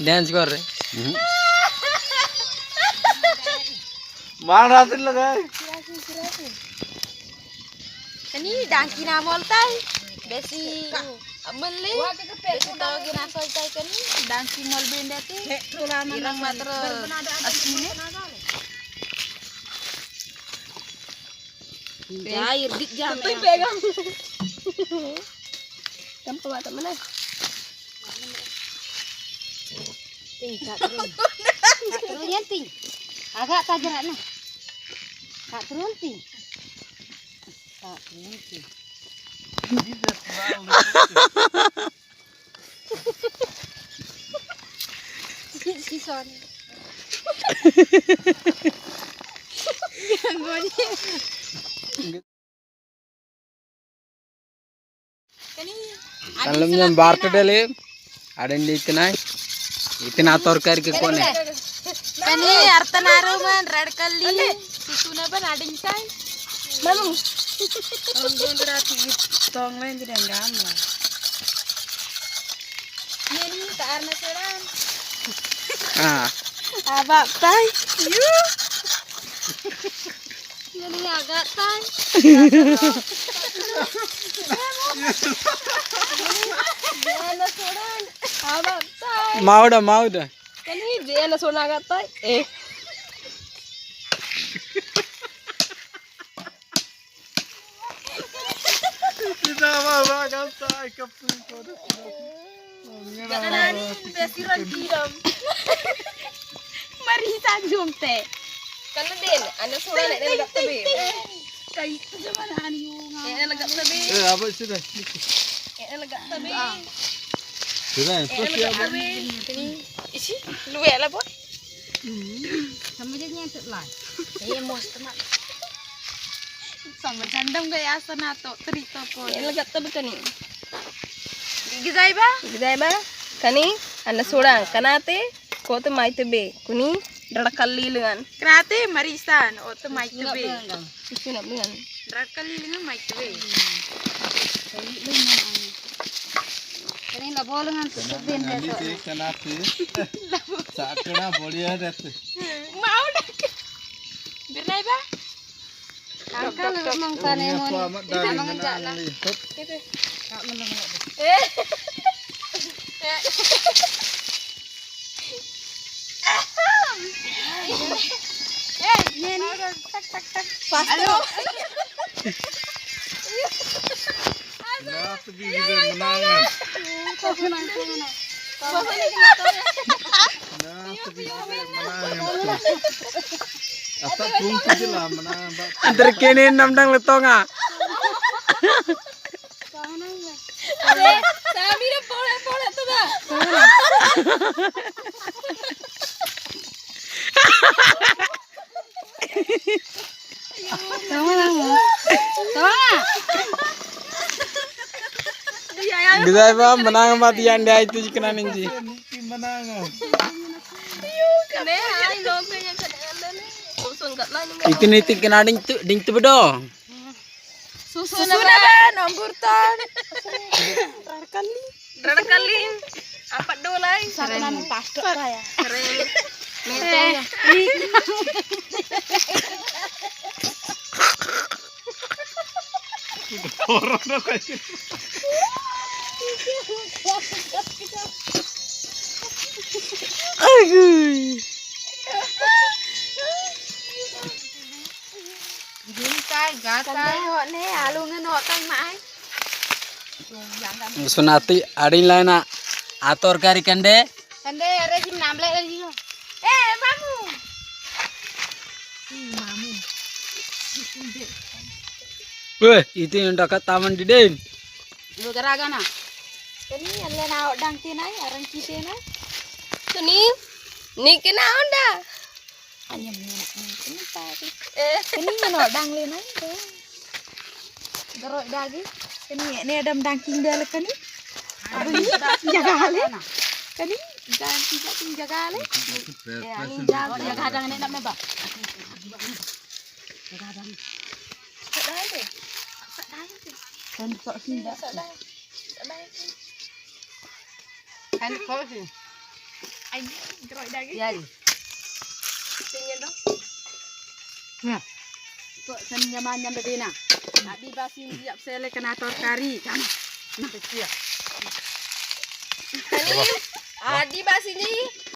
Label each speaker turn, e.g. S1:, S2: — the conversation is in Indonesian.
S1: डांस कर रहे
S2: मार हाथ लगा
S3: Ini dangki na moltai. Besi beli. Besi tahu kena soltai kan dangki mol benda tu. Irang matro asmine. Air dik jam. Tu pegang. Kamu bawa tak mana? Tingkat turun. Tak turun yang ting. Agak tajaran nah. Tak turun ting. Tak turun ting. Sison.
S1: Dalamnya bar kedele ada yang itina torkar ke kone
S3: Kani artanaru man red kali susuna ban ading tai malu orang berarti tong lain tidak gamla ini karena seran abak tai yu ini agak tai abak tai
S1: mau dah
S3: Kani dia na sona agak tai
S2: tidak mau kata kapun kode
S3: Jangan besiran diram. Mari kita jumte. Kalau den, anda suara nak legak tabe. Kai tu zaman hani yung. Legak tabe.
S2: apa sudah
S3: Legak tabe.
S2: sudah terus ya
S3: Ini isi luwe lah boy. Sama je nyentet lah. Mos teman. Sama jandam gaya asana to cerita po. Legak tabe kani. Gizai ba? Kani anda surang kanate ko to mai tebe kuni darakali lengan. Kanate marisan o to mai tebe. Isu nak lengan. Darakali lengan mai tebe. Kani la bolengan tebe
S2: ini sih kanate sakna बढ़िया रहते
S3: mau dah. Bernai ba? Angkal memang tane mon. Itu memang jalan. Itu. Tak menang. Ini tak. Halo.
S2: nah tapi juga menangan
S3: Kau menang.
S2: nah tapi juga menangan apa pun saja lah menangan
S1: antar kene namdang letonga
S3: Sami dah pola tu dah.
S1: gizai ba menang mat yang dia itu jikana ninji
S2: menangan
S3: Kene hai lo pengen kadang-kadang ni. Usung kat lain.
S1: itin kena ding tu bedo
S3: Susu ba nombor ton. Darakali. Apa dolai? Satu nama pastok saya. Keren. Metenya.
S2: orang dah kasih
S3: Ni alu ngenok kai mai.
S1: sunati adin lain ator kari kande
S3: Kande rezim namle lagi. Mamu. Mamu.
S1: weh itu yang dekat taman di den
S3: Lu garaga na. Kani alle na odang tinai arang kite na. Kani ni kena onda. Anyam ni kani tadi. Kani no odang le na. Garok dagi. Kani ni adam dangking dale kani. Abang jaga ale. Kani jangan tidak jaga ale. Ani jaga hadang ni nak meba. Jaga hadang. Sedang tu. Kan kok tidak. Kan kok sih.
S4: Jadi.
S3: Tingin dong.
S4: Kok senyamannya bedena. Adi basin siap sele kena torkari kan. Nah,
S3: Kani, adi bas ini